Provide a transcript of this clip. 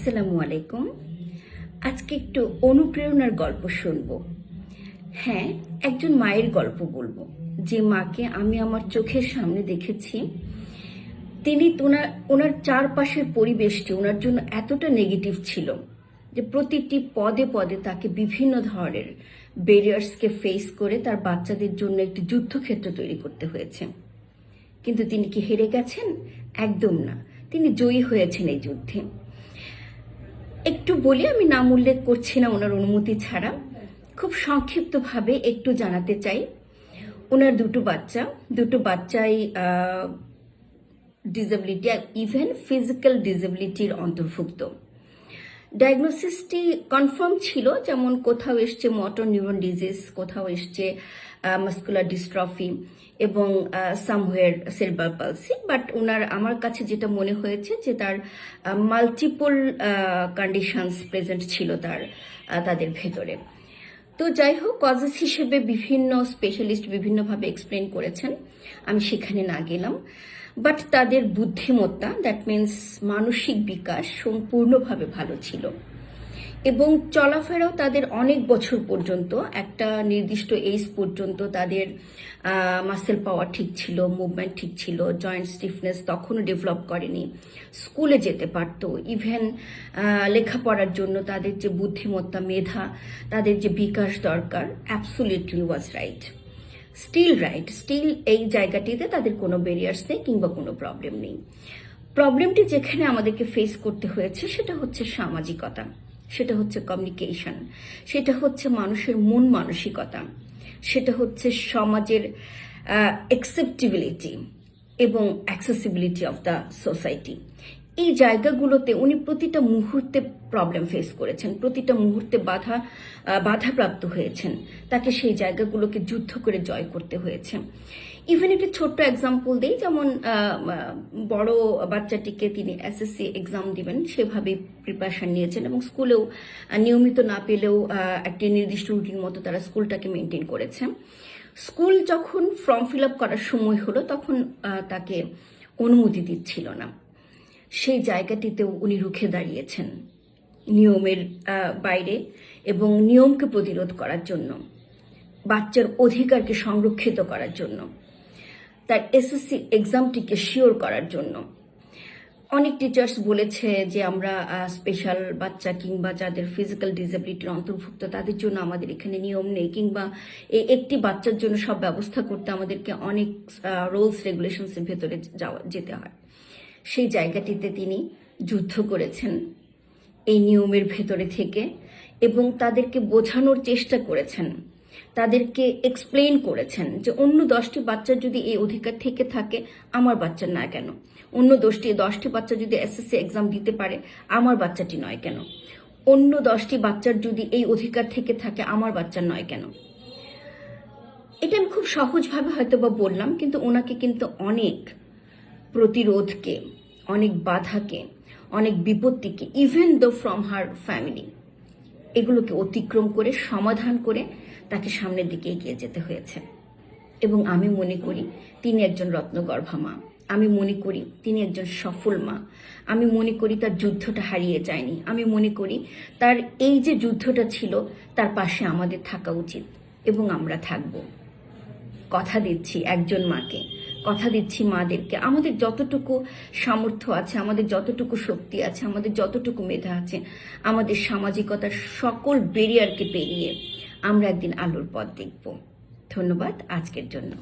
আসসালামু আলাইকুম। আজকে একটু অনুপ্রেরণার গল্প শুনবো। হ্যাঁ, একজন মায়ের গল্প বলবো, যে মাকে আমি আমার চোখের সামনে দেখেছি। তিনি ওনার চারপাশের পরিবেশটি ওনার জন্য এতটা নেগেটিভ ছিল যে প্রতিটি পদে পদে তাকে বিভিন্ন ধরনের ব্যারিয়ার্সকে ফেস করে তার বাচ্চাদের জন্য একটি যুদ্ধক্ষেত্র তৈরি করতে হয়েছে। কিন্তু তিনি কি হেরে গেছেন? একদম না, তিনি জয়ী হয়েছেন এই যুদ্ধে। একটু বলি, আমি নাম উল্লেখ করছি না ওনার অনুমতি ছাড়া। খুব সংক্ষিপ্তভাবে একটু জানাতে চাই। ওনার দুটো বাচ্চাই ডিসেবিলিটি, ইভেন ফিজিক্যাল ডিসেবিলিটির অন্তর্ভুক্ত। ডায়াগনোসিসটি কনফার্ম ছিল, যেমন কোথাও এসছে মোটর নিউরন ডিজিজ, কোথাও এসছে মাস্কুলার ডিস্ট্রফি এবং সামওয়্যার সেরিব্রাল পালসি। বাট আমার কাছে যেটা মনে হয়েছে যে তার মাল্টিপল কন্ডিশনস প্রেজেন্ট ছিল তাদের ভেতরে। তো যাই হোক, কজেস হিসেবে বিভিন্ন স্পেশালিস্ট বিভিন্নভাবে এক্সপ্লেন করেছেন, আমি সেখানে না গেলাম। বাট তাদের বুদ্ধিমত্তা, দ্যাট মিনস মানসিক বিকাশ সম্পূর্ণভাবে ভালো ছিল এবং চলাফেরাও তাদের অনেক বছর পর্যন্ত, একটা নির্দিষ্ট এজ পর্যন্ত তাদের মাসেল পাওয়ার ঠিক ছিল, মুভমেন্ট ঠিক ছিল, জয়েন্ট স্টিফনেস তখনও ডেভেলপ করেনি, স্কুলে যেতে পারত। ইভেন লেখাপড়ার জন্য তাদের যে বুদ্ধিমত্তা, মেধা, তাদের যে বিকাশ দরকার, অ্যাবসোলিউটলি ওয়াজ রাইট, স্টিল এই জায়গাটিতে তাদের কোনো ব্যারিয়ার্স নেই কিংবা কোনো প্রবলেম নেই। প্রবলেমটি যেখানে আমাদেরকে ফেস করতে হয়েছে সেটা হচ্ছে সামাজিকতা, সেটা হচ্ছে কমিউনিকেশন, সেটা হচ্ছে মানুষের মন মানসিকতা, সেটা হচ্ছে সমাজের অ্যাকসেপ্টেবিলিটি এবং অ্যাক্সেসিবিলিটি অফ দ্য সোসাইটি। এই জায়গাগুলোতে উনি প্রতিটা মুহূর্তে প্রবলেম ফেস করেছেন, প্রতিটা মুহূর্তে বাধাপ্রাপ্ত হয়েছেন। তাকে সেই জায়গাগুলোকে যুদ্ধ করে জয় করতে হয়েছে। ইভেন একটি ছোট্ট এক্সাম্পল দিই, যেমন বড় বাচ্চাটিকে তিনি এসএসসি এক্সাম দিবেন সেভাবে প্রিপারেশন নিয়েছেন এবং স্কুলেও নিয়মিত না পেলেও একটি নির্দিষ্ট রুটিন মতো তারা স্কুলটাকে মেনটেন করেছে। স্কুল যখন ফর্ম ফিল আপ করার সময় হলো তখন তাকে অনুমতি দিচ্ছিল না। সেই জায়গাটিতেও উনি রুখে দাঁড়িয়েছেন নিয়মের বাইরে এবং নিয়মকে প্রতিরোধ করার জন্য, বাচ্চার অধিকারকে সংরক্ষিত করার জন্য, তার এসএসসি এক্সামটিকে শিওর করার জন্য। অনেক টিচার্স বলেছে যে আমরা স্পেশাল বাচ্চা কিংবা যাদের ফিজিক্যাল ডিসেবিলিটির অন্তর্ভুক্ত তাদের জন্য আমাদের এখানে নিয়ম নেই, কিংবা একটি বাচ্চার জন্য সব ব্যবস্থা করতে আমাদেরকে অনেক রুলস রেগুলেশনসের ভেতরে যেতে হয়। সেই জায়গাটিতে তিনি যুদ্ধ করেছেন এই নিয়মের ভেতরে থেকে এবং তাদেরকে বোঝানোর চেষ্টা করেছেন, তাদেরকে এক্সপ্লেইন করেছেন যে অন্য 10টি বাচ্চার যদি এই অধিকার থেকে থাকে আমার বাচ্চার না কেন, অন্য 10টি বাচ্চা যদি এসএসসি এক্সাম দিতে পারে আমার বাচ্চাটি নয় কেন, অন্য 10টি বাচ্চার যদি এই অধিকার থেকে থাকে আমার বাচ্চার নয় কেন। এটা আমি খুব সহজভাবে হয়তো বা বললাম, কিন্তু ওনাকে কিন্তু অনেক প্রতিরোধকে, অনেক বাধাকে, অনেক বিপত্তিকে, even though from her family, এগুলোকে অতিক্রম করে সমাধান করে তাকে সামনের দিকে এগিয়ে যেতে হয়েছে। এবং আমি মনে করি তিনি একজন রত্নগর্ভা মা, আমি মনে করি তিনি একজন সফল মা, আমি মনে করি তার যুদ্ধটা হারিয়ে যায়নি, আমি মনে করি তার এই যে যুদ্ধটা ছিল তার পাশে আমাদের থাকা উচিত এবং আমরা থাকব। কথা দিচ্ছি একজন মাকে, কথা দিচ্ছি মাদেরকে, আমাদের যতটুকু সামর্থ্য আছে, আমাদের যতটুকু শক্তি আছে, আমাদের যতটুকু মেধা আছে, আমাদের সামাজিকতার সকল ব্যারিয়ারকে পেরিয়ে আমরা একদিন আলোর পথ দেখব। ধন্যবাদ আজকের জন্য।